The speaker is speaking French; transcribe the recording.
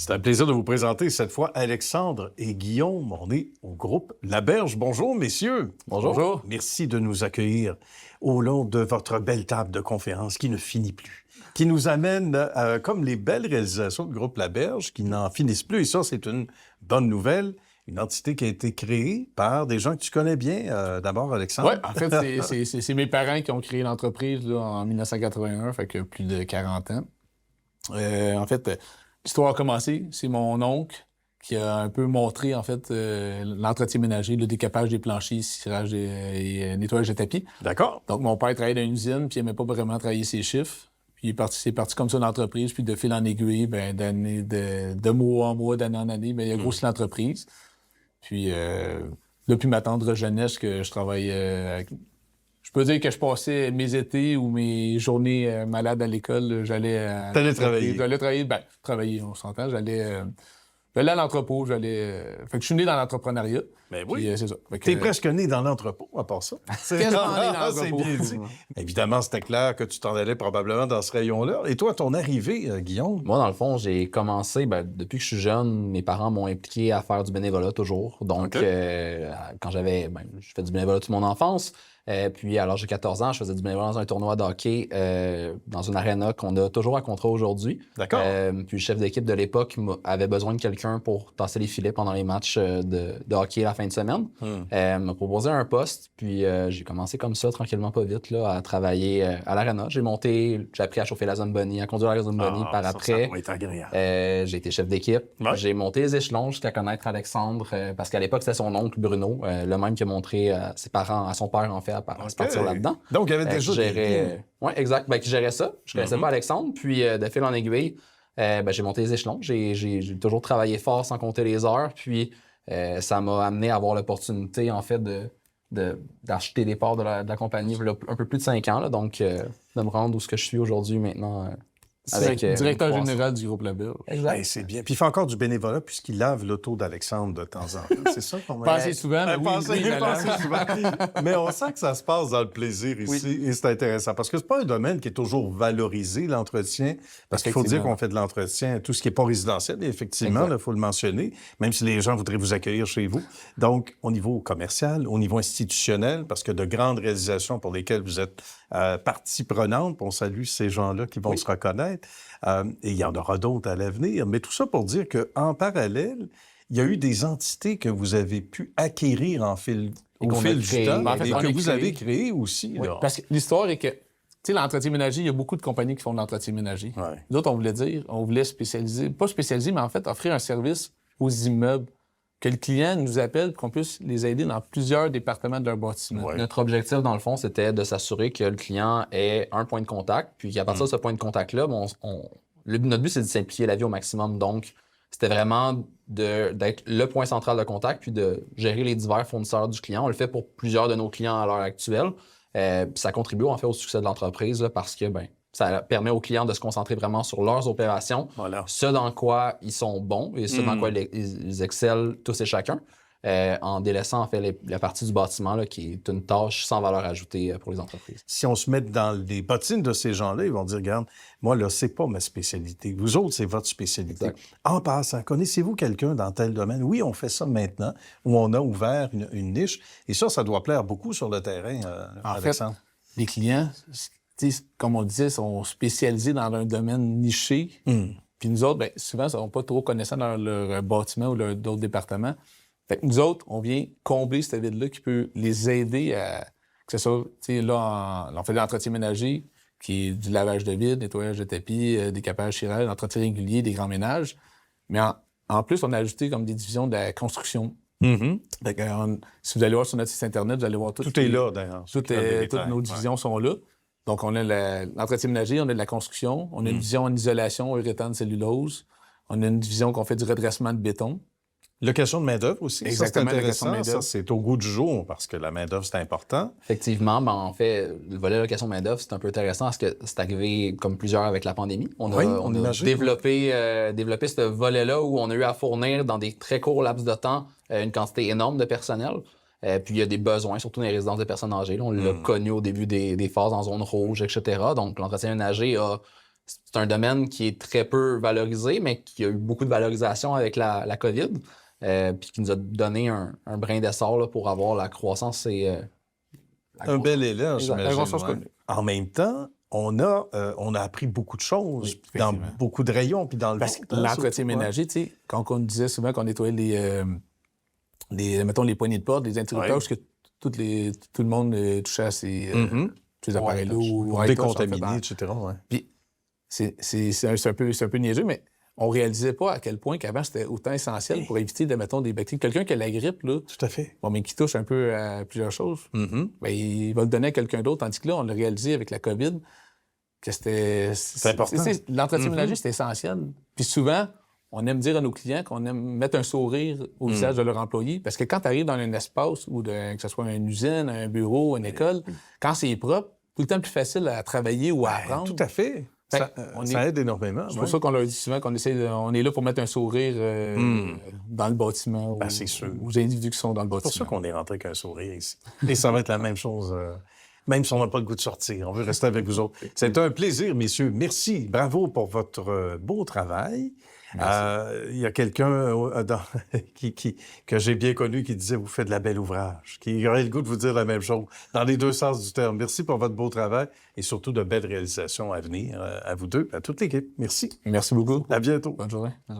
C'est un plaisir de vous présenter cette fois Alexandre et Guillaume. On est au groupe La Berge. Bonjour, messieurs. Bonjour. Merci de nous accueillir au long de votre belle table de conférence qui ne finit plus, qui nous amène comme les belles réalisations du groupe La Berge qui n'en finissent plus. Et ça, c'est une bonne nouvelle. Une entité qui a été créée par des gens que tu connais bien. D'abord, Alexandre. Oui, en fait, c'est mes parents qui ont créé l'entreprise là, en 1981, fait que plus de 40 ans. En fait, l'histoire a commencé. C'est mon oncle qui a un peu montré, en fait, l'entretien ménager, le décapage des planchers, cirage et nettoyage de tapis. D'accord. Donc, mon père travaillait dans une usine, puis il n'aimait pas vraiment travailler ses chiffres. Puis c'est parti comme ça l'entreprise, puis de fil en aiguille, de mois en mois, d'année en année, il a grossi l'entreprise. Puis, depuis ma tendre jeunesse que je travaille je peux dire que je passais mes étés ou mes journées malades à l'école, j'allais... T'allais travailler. J'allais travailler, travailler, on s'entend. J'allais à l'entrepôt, fait que je suis né dans l'entrepreneuriat. Mais oui. Puis, c'est ça. T'es presque né dans l'entrepôt, à part ça. Quasiment né dans C'est l'entrepôt. bien dit. Évidemment, c'était clair que tu t'en allais probablement dans ce rayon-là. Et toi, ton arrivée, Guillaume? Moi, dans le fond, j'ai commencé, depuis que je suis jeune, mes parents m'ont impliqué à faire du bénévolat toujours. Donc, quand je fais du bénévolat toute mon enfance. Puis, à l'âge de 14 ans, je faisais du bénévolat dans un tournoi de hockey dans une aréna qu'on a toujours à contrat aujourd'hui. D'accord. Puis, le chef d'équipe de l'époque avait besoin de quelqu'un pour tasser les filets pendant les matchs de hockey la fin de semaine. M'a proposé un poste. Puis, j'ai commencé comme ça, tranquillement, pas vite, là, à travailler à l'aréna. J'ai appris à chauffer la zone Bonnie, à conduire la zone Bonnie. Par après, ça doit être agréable. j'ai été chef d'équipe. Ouais. J'ai monté les échelons jusqu'à connaître Alexandre, parce qu'à l'époque, c'était son oncle Bruno, le même qui a montré à ses parents, à son père, en fait, à se partir là-dedans. Donc, il y avait déjà Oui, exact. Qui gérait ça. Je connaissais pas Alexandre. Puis, de fil en aiguille, j'ai monté les échelons. J'ai toujours travaillé fort sans compter les heures. Puis, ça m'a amené à avoir l'opportunité, en fait, d'acheter des parts de la compagnie il y a un peu plus de 5 ans. Là, donc, de me rendre où ce que je suis aujourd'hui maintenant. Directeur général du groupe La Berge. Exact. Hey, c'est bien. Puis il fait encore du bénévolat puisqu'il lave l'auto d'Alexandre de temps en temps. C'est ça qu'on va Pas assez souvent, mais Pas assez souvent. Mais on sent que ça se passe dans le plaisir ici et c'est intéressant parce que c'est pas un domaine qui est toujours valorisé, l'entretien. Parce qu'il faut dire qu'on fait de l'entretien, tout ce qui n'est pas résidentiel, effectivement, il faut le mentionner, même si les gens voudraient vous accueillir chez vous. Donc, au niveau commercial, au niveau institutionnel, parce que de grandes réalisations pour lesquelles vous êtes partie prenante, on salue ces gens-là qui vont se reconnaître. Et il y en aura d'autres à l'avenir. Mais tout ça pour dire qu'en parallèle, il y a eu des entités que vous avez pu acquérir au fil du temps et que vous avez créées aussi. Oui, parce que l'histoire est que, tu sais, l'entretien ménager, il y a beaucoup de compagnies qui font de l'entretien ménager. Ouais. Nous autres, on voulait spécialiser, pas spécialiser, mais en fait offrir un service aux immeubles, que le client nous appelle pour qu'on puisse les aider dans plusieurs départements de leur bâtiment. Ouais. Notre objectif, dans le fond, c'était de s'assurer que le client ait un point de contact, puis qu'à partir de ce point de contact-là, notre but, c'est de simplifier la vie au maximum. Donc, c'était vraiment d'être le point central de contact, puis de gérer les divers fournisseurs du client. On le fait pour plusieurs de nos clients à l'heure actuelle. Puis ça contribue, en fait, au succès de l'entreprise, là, parce que, ça permet aux clients de se concentrer vraiment sur leurs opérations, ce dans quoi ils sont bons et ce dans quoi ils excellent tous et chacun, en délaissant en fait la partie du bâtiment là, qui est une tâche sans valeur ajoutée pour les entreprises. Si on se met dans les bottines de ces gens-là, ils vont dire, regarde, moi, là, c'est pas ma spécialité. Vous autres, c'est votre spécialité. Exact. En passant, connaissez-vous quelqu'un dans tel domaine? Oui, on fait ça maintenant, où on a ouvert une niche. Et ça doit plaire beaucoup sur le terrain, Alexandre. En fait, les clients, comme on disait, sont spécialisés dans un domaine niché. Puis nous autres, souvent, ils ne sont pas trop connaissants dans leur bâtiment ou d'autres départements. Fait que nous autres, on vient combler cette vide-là qui peut les aider à... Que ce soit, là, on fait de l'entretien ménager, qui est du lavage de vide, nettoyage de tapis, décapage cirage, entretien régulier, des grands ménages. Mais en plus, on a ajouté comme des divisions de la construction. Fait que, si vous allez voir sur notre site Internet, vous allez voir tout est là, d'ailleurs. Toutes nos divisions sont là. Donc, on a l'entretien ménager, on a de la construction, on a une division en isolation, uréthane, cellulose. On a une division qu'on fait du redressement de béton. Location de main-d'œuvre aussi. Exactement, ça, c'est location de intéressant. main-d'œuvre. Ça, c'est au goût du jour parce que la main-d'œuvre, c'est important. Effectivement, en fait, le volet location main-d'œuvre, c'est un peu intéressant parce que c'est arrivé comme plusieurs avec la pandémie. On a développé ce volet-là où on a eu à fournir dans des très courts laps de temps une quantité énorme de personnel. Puis il y a des besoins, surtout dans les résidences de personnes âgées. Là, on l'a connu au début des phases en zone rouge, etc. Donc, l'entretien ménager c'est un domaine qui est très peu valorisé, mais qui a eu beaucoup de valorisation avec la COVID, puis qui nous a donné un brin d'essor là, pour avoir la croissance et un bel élan, j'imagine. La croissance Ouais. connue. En même temps, on a appris beaucoup de choses Oui, dans effectivement. beaucoup de rayons, puis dans le Parce que vôtre, hein, l'entretien surtout, ménager, tu sais, quand on disait souvent qu'on nettoyait mettons, les poignées de porte, les interrupteurs, Ouais. parce que tout le monde touchait à ces appareils-là. ou pour white touch, en fait, décontaminer, etc. Ouais. Puis c'est un peu niaiseux, mais on réalisait pas à quel point qu'avant, c'était autant essentiel pour éviter, mettons, des bactéries. Quelqu'un qui a la grippe, là, Tout à fait. bon, mais qui touche un peu à plusieurs choses, ben, il va le donner à quelqu'un d'autre. Tandis que là, on l'a réalisé avec la COVID, que c'était... C'est important. L'entretien ménager, c'est essentiel. Puis souvent, on aime dire à nos clients qu'on aime mettre un sourire au visage de leur employé, parce que quand tu arrives dans un espace, que ce soit une usine, un bureau, une école, quand c'est propre, tout le temps plus facile à travailler ou à apprendre. Tout à fait. Ça, ça aide énormément. C'est pour ça qu'on leur dit souvent qu'on on est là pour mettre un sourire dans le bâtiment c'est sûr. aux individus qui sont dans le C'est pour bâtiment. ça qu'on est rentré avec un sourire ici. Et ça va être la même chose, même si on n'a pas le goût de sortir. On veut rester avec vous autres. C'est un plaisir, messieurs. Merci. Bravo pour votre beau travail. Il y a quelqu'un que j'ai bien connu qui disait « Vous faites de la belle ouvrage », qui aurait le goût de vous dire la même chose, dans les deux sens du terme. Merci pour votre beau travail et surtout de belles réalisations à venir à vous deux, à toute l'équipe. Merci. Merci beaucoup. À bientôt. Bonne journée. Ouais.